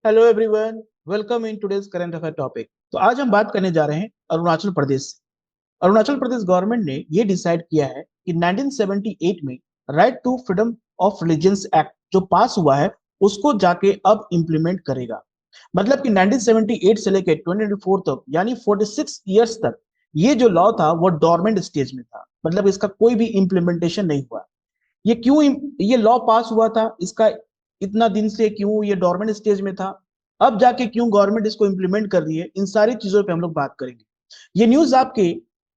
Hello everyone, welcome in today's current affair topic. तो आज हम बात करने जा रहे हैं अरुणाचल प्रदेश से। अरुणाचल प्रदेश गवर्नमेंट ने ये डिसाइड किया है कि 1978 में right to freedom of religions act जो पास हुआ है उसको जाके अब इम्प्लीमेंट करेगा। मतलब कि 1978 से लेकर 2024 तक यानी 46 इयर्स तक ये जो लॉ था वो डोरमेंट स्टेज में था। मतलब इसका कोई भी इम्प्लीमेंटेशन नहीं हुआ। ये क्यों ये लॉ पास हुआ था, इसका इतना दिन से क्यों ये डोरमेंट स्टेज में था, अब जाके क्यों गवर्नमेंट इसको इम्प्लीमेंट कर रही है, इन सारी चीजों पे हम लोग बात करेंगे। ये न्यूज आपके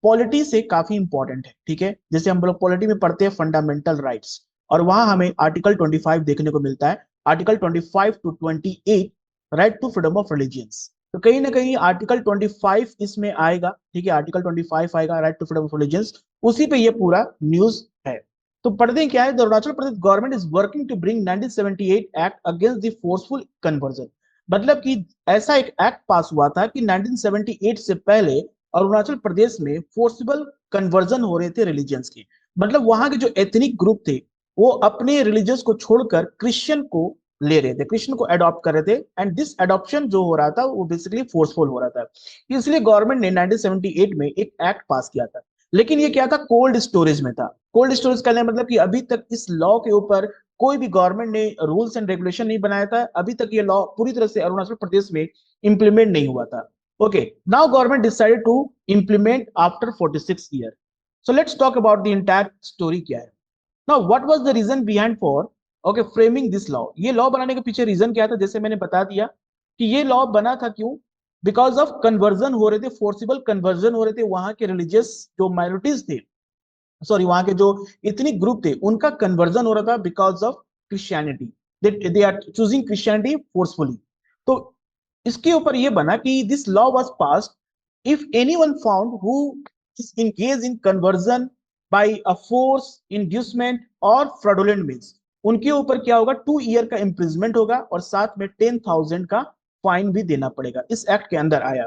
पॉलिटी से काफी इंपॉर्टेंट है। ठीक है, जैसे हम लोग पॉलिटी में पढ़ते हैं फंडामेंटल राइट्स, और वहां हमें आर्टिकल 25 देखने को मिलता है। Article 25 to 28, right to freedom of religions. तो कहीं ना कहीं आर्टिकल 25 इसमें आएगा। ठीक है, आर्टिकल 25 आएगा, right to freedom of religions, उसी पे ये पूरा न्यूज है। तो पढ़ते हैं क्या है। The Arunachal Pradesh government is working to bring 1978 act against the forceful conversion. मतलब कि ऐसा एक एक्ट पास हुआ था कि 1978 से पहले अरुणाचल प्रदेश में फोर्सिबल कन्वर्जन हो रहे थे रिलीजियंस के। मतलब वहां के जो एथनिक ग्रुप थे वो अपने रिलीजियस को छोड़कर क्रिश्चियन को ले रहे थे, क्रिश्चियन को अडॉप्ट कर रहे थे। एंड दिस अडॉप्शन जो हो रहा था वो बेसिकली फोर्सफुल हो रहा था। इसलिए गवर्नमेंट ने 1978 में एक एक्ट पास किया था। लेकिन ये क्या था, कोल्ड स्टोरेज में था। कोल्ड स्टोरेज का मतलब कि अभी तक इस लॉ के ऊपर कोई भी गवर्नमेंट ने रूल्स एंड रेगुलेशन नहीं बनाया था। अभी तक ये लॉ पूरी तरह से अरुणाचल प्रदेश में इंप्लीमेंट नहीं हुआ था। Okay, now government decided to implement after 46 year. So let's talk about the entire story क्या है। Now what was the reason behind for okay framing this law. ये लॉ बनाने के पीछे रीजन क्या था, जैसे मैंने बता दिया कि ये लॉ बना था क्यों। बिकॉज ऑफ कन्वर्जन हो रहे थे, फोर्सिबल कन्वर्जन हो रहे थे वहां के रिलीजियस जो माइनॉरिटीज थे, सॉरी वहां के जो इथनिक ग्रुप थे उनका कन्वर्जन हो रहा था because of Christianity. They are choosing Christianity forcefully. तो इसके ऊपर ये बना कि this law was passed if anyone found who is engaged in conversion by a force, inducement और फ्रॉडुलेंट मीन्स, उनके ऊपर क्या होगा, 2 ईयर का इंप्रिजमेंट होगा और साथ में 10,000 का फाइन भी देना पड़ेगा। इस एक्ट के अंदर आया।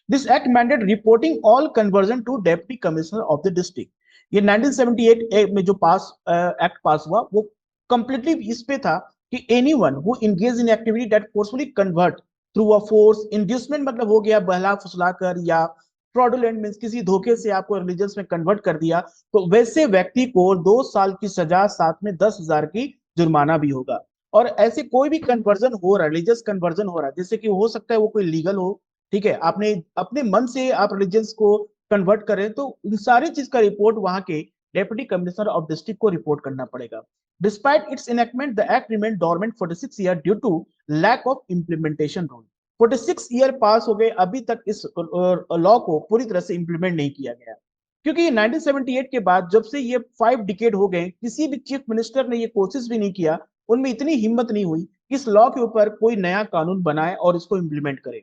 This act mandate reporting all conversion to deputy commissioner of the district. ये 1978 में जो पास एक्ट पास हुआ वो कंप्लीटली इस पे था कि anyone who engage in activity that forcefully convert through a force, inducement मतलब हो गया बहला फुसला कर, या फ्रॉडुलेंट मींस किसी धोखे से आपको रिलीजियस में कन्वर्ट कर दिया, तो वैसे व्यक्ति को 2 साल की सजा साथ में 10,000 की जुर्माना भी होगा। और ऐसे कोई भी कन्वर्जन हो रहा है, रिलीजियस कन्वर्जन हो रहा है, जैसे कि हो सकता है वो कोई लीगल हो, ठीक है, आपने अपने मन से आप रिलीजियंस को कन्वर्ट करें, तो इन सारी चीज का रिपोर्ट वहां के डेप्यूटी कमिश्नर ऑफ डिस्ट्रिक्ट को रिपोर्ट करना पड़ेगा। Despite its enactment the act remain dormant 46 year due to lack of implementation rule. 46 year pass हो गए, अभी तक इस लॉ को पूरी तरह से इंप्लीमेंट नहीं किया गया। क्योंकि 1978 के बाद जब से ये 5 डिकेड हो गए, किसी भी चीफ मिनिस्टर ने ये कोशिश भी नहीं किया, उनमें इतनी हिम्मत नहीं हुई कि इस लॉ के ऊपर कोई नया कानून बनाए और इसको इंप्लीमेंट करे।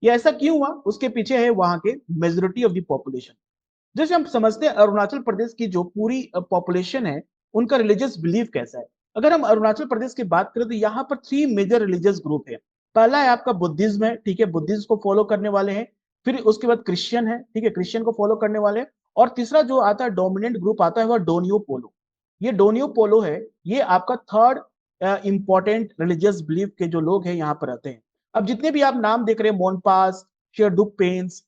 ये ऐसा क्यों हुआ, उसके पीछे है वहां के मेजोरिटी ऑफ द पॉपुलेशन। जैसे हम समझते हैं अरुणाचल प्रदेश की जो पूरी पॉपुलेशन है उनका रिलीजियस बिलीफ कैसा है। अगर हम अरुणाचल प्रदेश की बात करें तो यहाँ पर 3 मेजर रिलीजियस ग्रुप है। पहला है आपका बुद्धिज्म है, ठीक है, बुद्धिज्म को फॉलो करने वाले हैं। फिर उसके बाद क्रिश्चियन है, ठीक है, क्रिश्चियन को फॉलो करने वाले हैं। और तीसरा जो आता है डोमिनेंट ग्रुप आता है वह डोनियो पोलो। ये डोनियो पोलो है, ये आपका थर्ड इंपॉर्टेंट रिलीजियस बिलीफ के जो लोग हैं यहाँ पर रहते हैं। अब जितने भी आप नाम देख रहे हैं, मोनपास, शेरडुक पेन्स,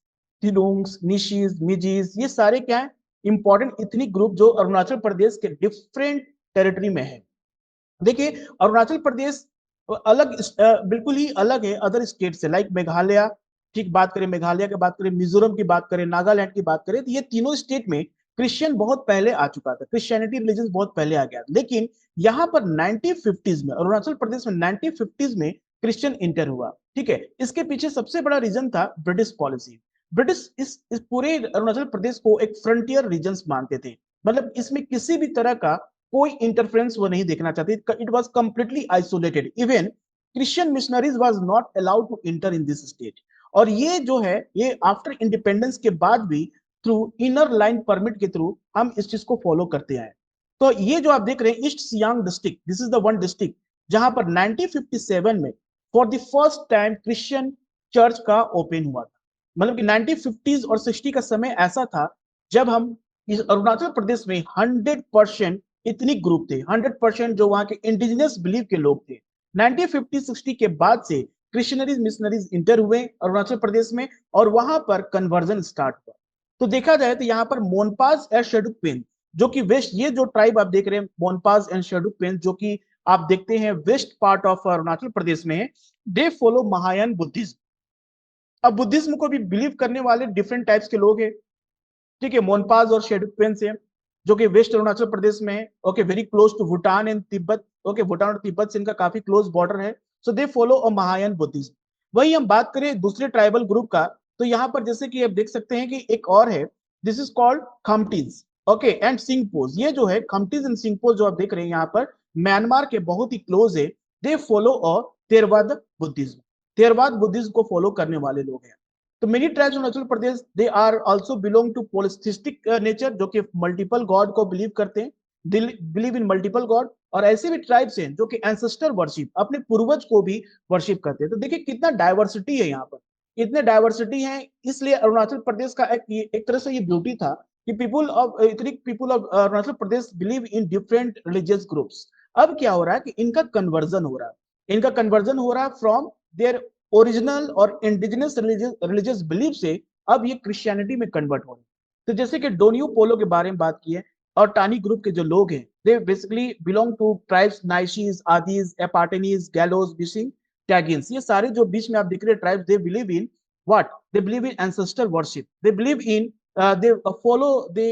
तिलुंग्स, निशीज, मिजीज, ये सारे क्या है, इंपॉर्टेंट इथनिक ग्रुप जो अरुणाचल प्रदेश के डिफरेंट टेरिटरी में है। देखिए, अरुणाचल प्रदेश अलग बिल्कुल ही अलग है अदर स्टेट से, लाइक मेघालय, ठीक, बात करें मेघालय की, बात करें मिजोरम की, बात करें नागालैंड की, बात करें, तो ये तीनों स्टेट में क्रिश्चियन बहुत पहले आ चुका था, क्रिश्चियनिटी रिलीजन बहुत पहले आ गया। लेकिन यहाँ पर 1950s में, अरुणाचल प्रदेश में 1950s में क्रिश्चियन इंटर हुआ। ठीक है, इसके पीछे सबसे बड़ा रीजन था ब्रिटिश पॉलिसी। ब्रिटिश इस पूरे अरुणाचल प्रदेश को एक फ्रंटियर रीजन मानते थे। मतलब इसमें किसी भी तरह का कोई इंटरफेरेंस वो नहीं देखना चाहते। It was completely isolated, even Christian missionaries was not allowed to enter in this state. और ये जो है, ये आफ्टर इंडिपेंडेंस के बाद भी थ्रू इनर लाइन परमिट के थ्रू हम इस चीज को फॉलो करते आए। तो ये जो आप देख रहे हैं east Siang district, this is the one district जहां पर 1957 में for the first time Christian church का ओपन हुआ था। मतलब कि 1950s और 60 का समय ऐसा था जब हम इस अरुणाचल प्रदेश में 100% इतनी ग्रुप थे, 100% जो वहां के इंडिजिनस बिलीव के लोग थे। 1950-60 के बाद से क्रिश्चियनरीज मिशनरीज इंटर हुए अरुणाचल प्रदेश में और वहां पर कन्वर्जन स्टार्ट हुआ। तो देखा जाए तो यहाँ पर मोनपास एंड शेड्युक्पेन जो कि वेस्ट, ये जो ट्राइब आप देख रहे हैं मोनपास एंड शेड्युक्पेन जो कि आप देखते हैं west part of Arunachal Pradesh में है, दे फॉलो महायान बुद्धिज्म। अब बुद्धिज्म को भी बिलीव करने वाले डिफरेंट टाइप्स के लोग हैं, ठीक है, मोनपास और शेड्युक्पेन से, जो कि वेस्ट अरुणाचल प्रदेश में है, okay, very close to Bhutan and Tibet, okay, Bhutan और तिब्बत से इनका काफी क्लोज बॉर्डर है। So they follow a Mahayana Buddhism. वही हम बात करें दूसरे ट्राइबल ग्रुप का, तो यहाँ पर जैसे कि आप देख सकते हैं कि एक और है, this is called Khamptis, okay, and Singphos. ये जो है खमटीज एंड सिंगपोज जो आप देख रहे हैं यहाँ पर म्यांमार के बहुत ही क्लोज है। They follow a Theravada Buddhism, Theravada Buddhism को फॉलो करने वाले लोग हैं। तो many tribes of Arunachal Pradesh they are also belong to polytheistic nature, जो कि मल्टीपल गॉड को बिलीव करते हैं, बिलीव इन मल्टीपल गॉड। और ऐसे भी ट्राइब्स हैं जो कि एंसेस्टर वर्शिप, अपने पूर्वज को भी वर्शिप करते हैं। तो देखिए कितना डाइवर्सिटी है यहाँ पर, इतने डाइवर्सिटी है। इसलिए अरुणाचल प्रदेश का एक तरह से ये ब्यूटी था कि people of Arunachal Pradesh believe in different religious groups. अब क्या हो रहा है कि इनका कन्वर्जन हो रहा है, इनका कन्वर्जन हो रहा है फ्रॉम देयर ओरिजिनल और इंडिजिनस रिलीजियस बिलीफ से अब ये क्रिश्चियनिटी में कन्वर्ट हो रहे हैं। तो जैसे कि डोनियो पोलो के बारे में बात की है, और टानी ग्रुप के जो लोग हैं, they basically belong to tribes Nyishis, Adis, Apatanis, Galos, Mishing, Tagins. ये सारे जो बीच में आप दिख रहे tribes, they believe in what, they believe in ancestor worship, they believe in they follow they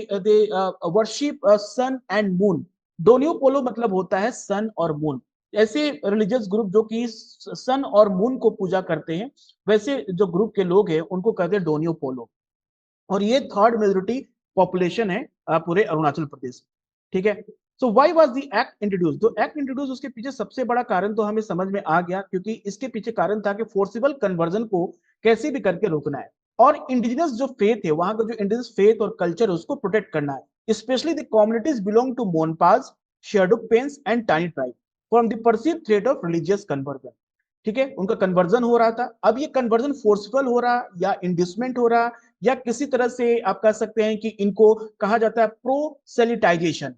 worship sun and moon. Donyi Polo मतलब होता है सन और मून। ऐसे रिलीजियस ग्रुप जो कि सन और मून को पूजा करते हैं, वैसे जो ग्रुप के लोग हैं उनको कहते हैं डोनियो पोलो। और ये थर्ड मेजोरिटी पॉपुलेशन है पूरे अरुणाचल प्रदेश में, ठीक है। So why was the act introduce, जो एक्ट इंट्रोड्यूस उसके पीछे सबसे बड़ा कारण तो हमें समझ में आ गया, क्योंकि इसके पीछे कारण था कि फोर्सिबल कन्वर्जन को कैसे भी करके रोकना है, और इंडिजिनस जो फेथ है, वहां का जो इंडिजिनस फेथ और कल्चर है उसको प्रोटेक्ट करना है, specially the communities belong to Monpas, Sherdukpens and Tani tribe from the perceived threat of religious conversion. ठीक है, उनका कन्वर्जन हो रहा था। अब ये कन्वर्जन फोर्सफुल हो रहा या इंड्यूसमेंट हो रहा, या किसी तरह से आप कह सकते हैं कि इनको कहा जाता है प्रोसेलिटाइजेशन।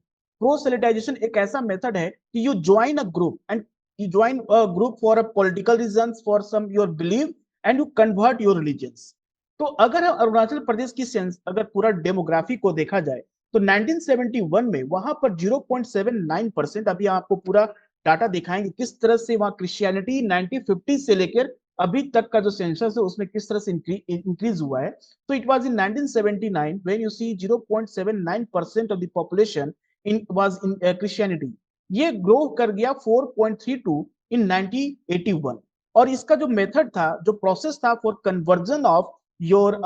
प्रोसेलिटाइजेशन एक ऐसा मेथड है कि you join a group and you join a group for a political reasons, for some your believe, and you convert your religions. तो अगर अरुणाचल प्रदेश की सेंस, अगर पूरा डेमोग्राफी को देखा जाए, तो 1971 में वहां पर 0.79%, अभी आपको पूरा डाटा दिखाएंगे किस तरह से वहां क्रिश्चियनिटी 1950 से लेकर अभी तक का जो सेंसस है उसमें किस तरह से इंक्रीज हुआ है। तो it was in 1979 when you see 0.79% of the population in was in Christianity. ये ग्रो कर गया 4.32 इन 1981। और इसका जो मेथड था, जो प्रोसेस था for conversion of your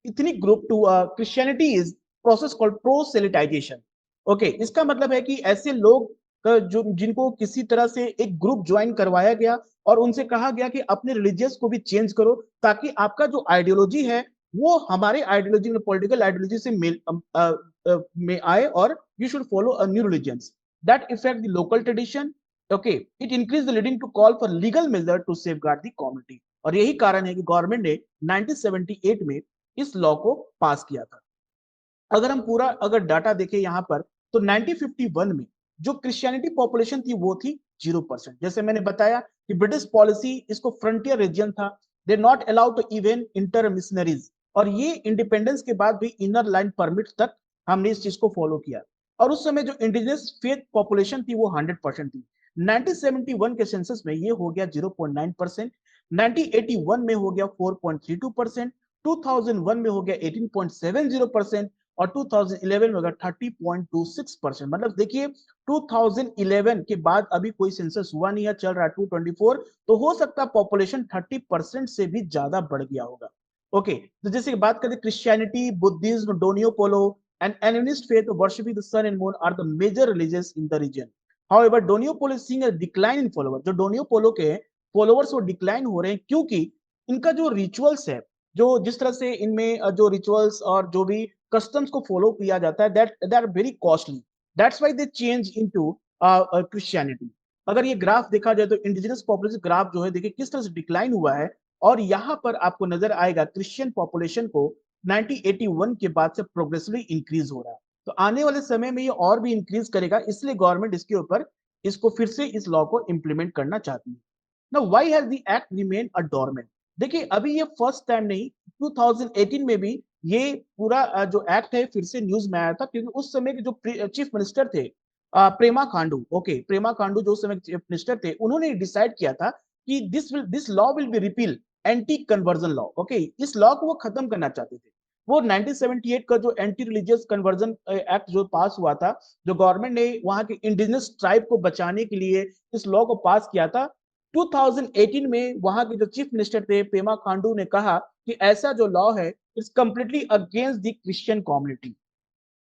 ethnic group to Christianity, is process called proselytization. Okay, इसका मतलब है कि ऐसे लोग जो जिनको किसी तरह से एक ग्रुप ज्वाइन करवाया गया और उनसे कहा गया कि अपने रिलीजियस को भी चेंज करो, ताकि आपका जो आइडियोलॉजी है वो हमारे आइडियोलॉजी में, पॉलिटिकल आइडियोलॉजी से में आए, और you should follow a new religions that effect the local tradition. Okay, it increase the leading to call for legal measure to safeguard the community. और यही कारण है कि गवर्नमेंट ने 1978 में इस लॉ को पास किया था। अगर हम पूरा अगर डाटा देखें यहाँ पर, तो 1951 में जो क्रिश्चियनिटी पॉपुलेशन थी वो थी 0%। जैसे मैंने बताया कि ब्रिटिश पॉलिसी, इसको फ्रंटियर रीजन था, they not allowed to even enter missionaries. और ये इंडिपेंडेंस के बाद भी इनर लाइन परमिट तक हमने इस चीज को फॉलो किया। और उस समय जो इंडिजिनस फेथ पॉपुलेशन थी वो 100% थी। 1971 के सेंसस में ये हो गया 0.9%, 1981 में हो गया 4.32%, 2001 में हो गया 18.70%, और 2011 में होगा 30.26%। मतलब देखिए 2011 के बाद अभी कोई सेंसस हुआ नहीं है, चल रहा है 224, तो हो सकता है पॉपुलेशन 30% से भी ज्यादा बढ़ गया होगा। ओके, तो जैसे बात करें Christianity, Buddhism, Donyi Polo and animist faith worshipping the sun and moon are the major religious in the region. However Donyi Polo seeing a decline in follower, जो डोनियो पोलो के फॉलोवर्स वो डिक्लाइन हो रहे हैं, क्योंकि इनका जो रिचुअल्स है, जो जिस तरह से इनमें जो रिचुअल्स और जो भी कस्टम्स को फॉलो किया जाता है, that are very costly, that's why they change into Christianity. अगर ये ग्राफ देखा जाए तो इंडिजिनस पॉपुलेशन ग्राफ जो है देखिए किस तरह से डिक्लाइन हुआ है, और यहाँ पर आपको नजर आएगा क्रिश्चियन पॉपुलेशन को 1981 के बाद से प्रोग्रेसिवली इंक्रीज हो रहा है। तो आने वाले समय में ये और भी इंक्रीज करेगा, इसलिए गवर्नमेंट इसके ऊपर इसको फिर से इस लॉ को इंप्लीमेंट करना चाहती है। Now why has the act remain a dormant? देखिए अभी ये फर्स्ट टाइम नहीं, 2018 में भी ये पूरा जो एक्ट है फिर से न्यूज में आया था, क्योंकि उस समय के जो चीफ मिनिस्टर थे प्रेमा खांडू, ओके, प्रेमा खांडू जो उस समय चीफ मिनिस्टर थे, उन्होंने डिसाइड किया था कि this law will be repeal, anti conversion law, okay, इस लॉ को वो खत्म करना चाहते थे। वो 1978 का जो एंटी रिलीजियस कन्वर्जन एक्ट जो पास हुआ था, जो गवर्नमेंट ने वहां के इंडिजिनस ट्राइब को बचाने के लिए इस लॉ को पास किया था, 2018 में वहां के जो चीफ मिनिस्टर थे पेमा खांडू ने कहा कि ऐसा जो लॉ है it's completely against the Christian community,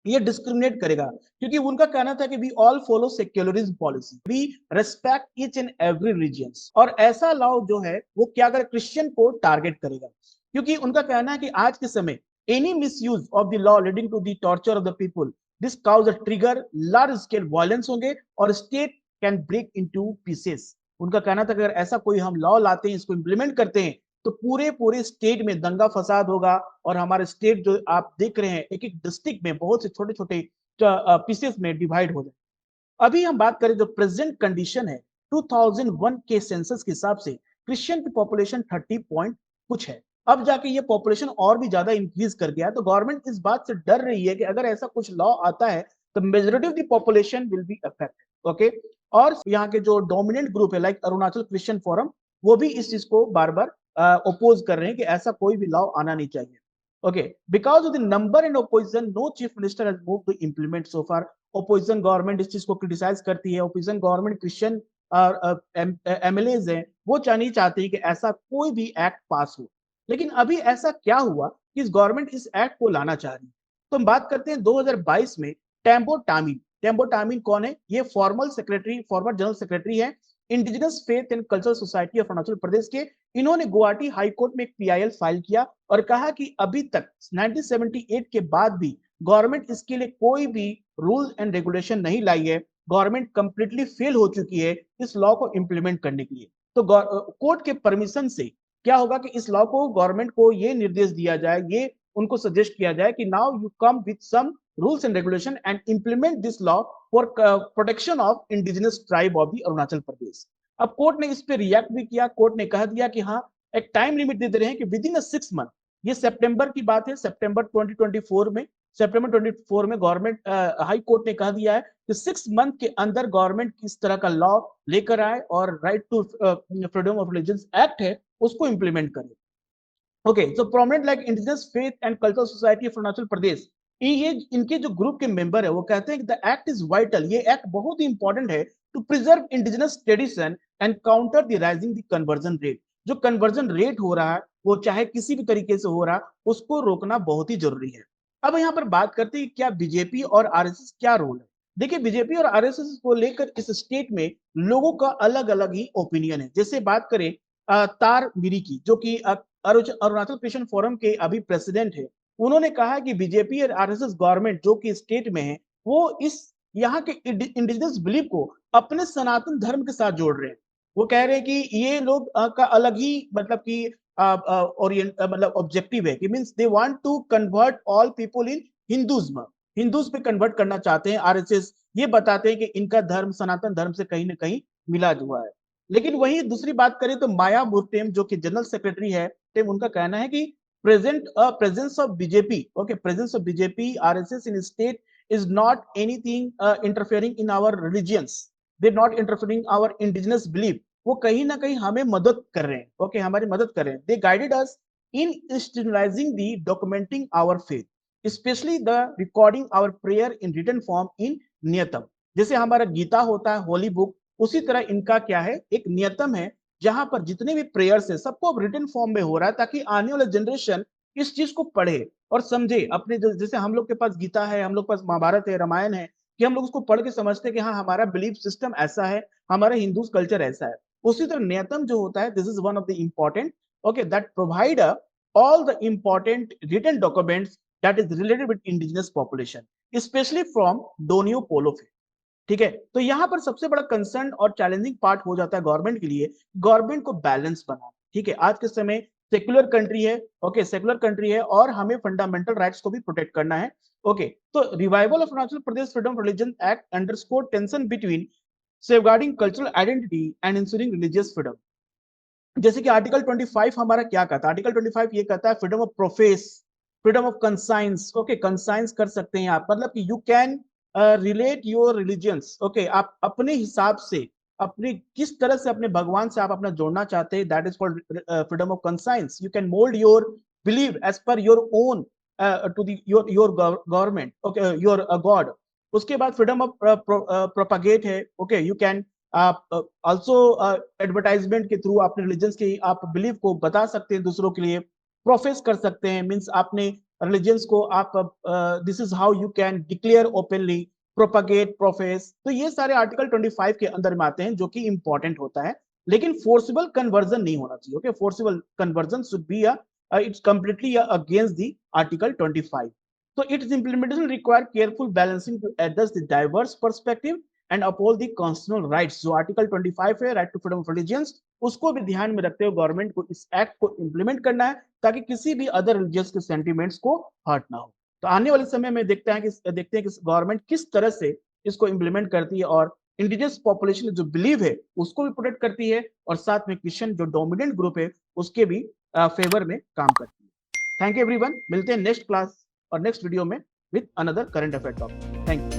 ये डिस्क्रिमिनेट करेगा, क्योंकि उनका कहना था कि we all follow secularism policy, we respect each and every religions, और ऐसा लॉ जो है वो क्या करे, क्रिश्चियन को टारगेट करेगा, क्योंकि उनका कहना है कि आज के समय any misuse of the law leading to the torture of the people, this cause a trigger large scale violence होंगे और state can break into pieces. उनका कहना था कि अगर ऐसा कोई हम लॉ लाते हैं, इसको इंप्लीमेंट करते हैं, तो पूरे पूरे स्टेट में दंगा फसाद होगा, और हमारे स्टेट जो आप देख रहे हैं एक एक डिस्ट्रिक्ट में बहुत से छोटे छोटे पीसेस में डिवाइड हो जाए। अभी हम बात करें जो प्रेजेंट कंडीशन है, 2001 के सेंसस के हिसाब से क्रिश्चियन की पॉपुलेशन 30 पॉइंट कुछ है। अब जाके ये पॉपुलेशन और भी ज्यादा इंक्रीज कर गया, तो गवर्नमेंट इस बात से डर रही है कि अगर ऐसा कुछ लॉ आता है तो majority of the population will be affected, okay. और यहाँ के जो डोमिनेंट ग्रुप है लाइक अरुणाचल क्रिश्चियन फोरम, वो भी इस चीज को बार बार ओपोज कर रहे हैं कि ऐसा कोई भी लॉ आना नहीं चाहिए, okay. Because of the number and opposition, no chief minister has moved to implement so far. Opposition government इस चीज को क्रिटिसाइज करती है, ओपोजिशन गवर्नमेंट क्रिश्चियन एमएलएज हैं, वो नहीं चाहते कि ऐसा कोई भी एक्ट पास हो। लेकिन अभी ऐसा क्या हुआ कि इस गवर्नमेंट इस एक्ट को लाना चाह रही है? तो हम बात करते हैं 2022 में टेम्बो टामिन। टेम्बो टामिन कौन है? ये formal secretary, former general secretary है indigenous faith and cultural society of Arunachal Pradesh के। इन्होंने गुवाहाटी हाई कोर्ट में एक पीआईएल फाइल किया और कहा कि अभी तक 1978 के बाद भी गवर्नमेंट इसके लिए कोई भी रूल एंड रेगुलेशन नहीं लाई है, गवर्नमेंट कंप्लीटली फेल हो चुकी है इस लॉ को इंप्लीमेंट करने के लिए। तो कोर्ट के परमिशन से क्या होगा कि इस लॉ को गवर्नमेंट को ये निर्देश दिया जाए, ये उनको सजेस्ट किया जाए कि now you come with some rules and regulation and implement this law for protection of indigenous tribe of the Arunachal Pradesh. अब कोर्ट ने इस पे रिएक्ट भी किया, कोर्ट ने कह दिया कि हाँ, एक टाइम लिमिट दे रहे हैं कि विद इन अ 6 मंथ, ये सितंबर की बात है, सितंबर 2024 में, सितंबर 24 में गवर्नमेंट हाई कोर्ट ने कह दिया है कि 6 मंथ के अंदर गवर्नमेंट किस तरह का लॉ लेकर आए और right to freedom of religious act है उसको इंप्लीमेंट करे। Okay, so prominent like indigenous faith and cultural society of Arunachal Pradesh, ये इनके जो ग्रुप के मेंबर है वो कहते हैं कि द एक्ट इज वाइटल, ये एक्ट बहुत ही इंपॉर्टेंट है to preserve indigenous tradition and counter the rising the conversion rate. जो कन्वर्जन रेट हो रहा है वो चाहे किसी भी तरीके से हो रहा, उसको रोकना बहुत ही जरूरी है। अब यहाँ पर बात करते हैं क्या बीजेपी और आरएसएस क्या रोल है। देखिए बीजेपी और आरएसएस को लेकर इस स्टेट में लोगों का अलग अलग ही ओपिनियन है। जैसे बात करें तार मिरी की, जो कि अरुणाचल क्रिश्चियन फोरम के अभी प्रेसिडेंट है, उन्होंने कहा कि बीजेपी और आरएसएस गवर्नमेंट जो कि स्टेट में है, वो इस यहाँ के इंडिजिनस बिलीफ को अपने सनातन धर्म के साथ जोड़ रहे हैं। वो कह रहे हैं कि ये लोग का अलग ही मतलब कि ओरिएंट मतलब ऑब्जेक्टिव है कि means they want to convert all people in Hinduism, Hindus पे कन्वर्ट करना चाहते हैं आरएसएस। ये बताते हैं कि इनका धर्म सनातन धर्म से कहीं ना कहीं मिला जुआ है। लेकिन वही दूसरी बात करें तो माया मूर्तेम जो कि जनरल सेक्रेटरी है, उनका कहना है कि presence of BJP, okay, presence of BJP RSS in state is not anything interfering in our religions, they not interfering our indigenous belief. वो कहीं ना कहीं हमें मदद कर रहे हैं, ओके, हमारी मदद कर रहे हैं। They guided us in institutionalizing the documenting our faith, specially the recording our prayer in written form in नियतम। जैसे हमारा गीता होता है होली बुक, उसी तरह इनका क्या है, एक नियतम है जहां पर जितने भी प्रेयर्स है सबको अब रिटन फॉर्म में हो रहा है, ताकि आने वाला जनरेशन इस चीज को पढ़े और समझे अपने जैसे हम लोग के पास गीता है, हम लोग के पास महाभारत है, रामायण है, कि हम लोग उसको पढ़ के समझते हैं कि हाँ हमारा बिलीफ सिस्टम ऐसा है, हमारा हिंदू कल्चर ऐसा है। उसी तरह नियतम जो होता है, this is one of the important, okay, that provide all the important written documents that is related with indigenous population, especially from Donio Polo Faith। ठीक है, तो यहां पर सबसे बड़ा कंसर्न और चैलेंजिंग पार्ट हो जाता है गवर्नमेंट के लिए, गवर्नमेंट को बैलेंस बनाना। ठीक है, आज के समय सेक्युलर कंट्री है, ओके, सेक्युलर कंट्री है और हमें फंडामेंटल राइट्स को भी प्रोटेक्ट करना है, ओके। तो revival of Arunachal Pradesh freedom religion act underscore tension between safeguarding cultural identity and ensuring religious freedom. जैसे कि आर्टिकल 25 हमारा क्या कहता है, आर्टिकल 25 ये कहता है freedom of profess, freedom of conscience. Okay, conscience कर सकते हैं आप, मतलब कि you can relate your religions. Okay, आप अपने हिसाब से, अपने किस तरह से अपने भगवान से आप अपना जोड़ना चाहते हैं, that is called freedom of conscience. You can mould your believe as per your own to the your government, okay, your god. उसके बाद फ्रीडम ऑफ प्रोपागेट है। ओके, यू कैन आप ऑल्सो एडवर्टाइजमेंट के थ्रू अपने religion की आप believe को बता सकते हैं दूसरों के लिए, प्रोफेस कर सकते हैं, मीन्स आपने रिलीजन्स को आप this is how you can declare openly, propagate, profess. तो ये सारे आर्टिकल 25 के अंदर में आते हैं, जो कि इंपॉर्टेंट होता है, लेकिन फोर्सिबल कन्वर्जन नहीं होना चाहिए। Okay, forcible conversion should be it's completely against the article 25. So its implementation require careful balancing to address the diverse perspective and uphold the constitutional rights. जो आर्टिकल 25 है, right to freedom of religions, उसको भी ध्यान में रखते हुए government को इस एक्ट को इंप्लीमेंट करना है, ताकि किसी भी अदर रिलीजियस के सेंटिमेंट्स को हर्ट ना हो। तो आने वाले समय में देखते हैं कि गवर्नमेंट किस तरह से इसको इंप्लीमेंट करती है, और इंडिजियस पॉपुलेशन जो बिलीव है उसको भी प्रोटेक्ट करती है, और साथ में क्रिश्चियन जो डोमिनेंट ग्रुप है उसके भी फेवर में काम करती है। थैंक यू एवरीवन, मिलते हैं नेक्स्ट क्लास और नेक्स्ट वीडियो में with another current affair topic. Thank you.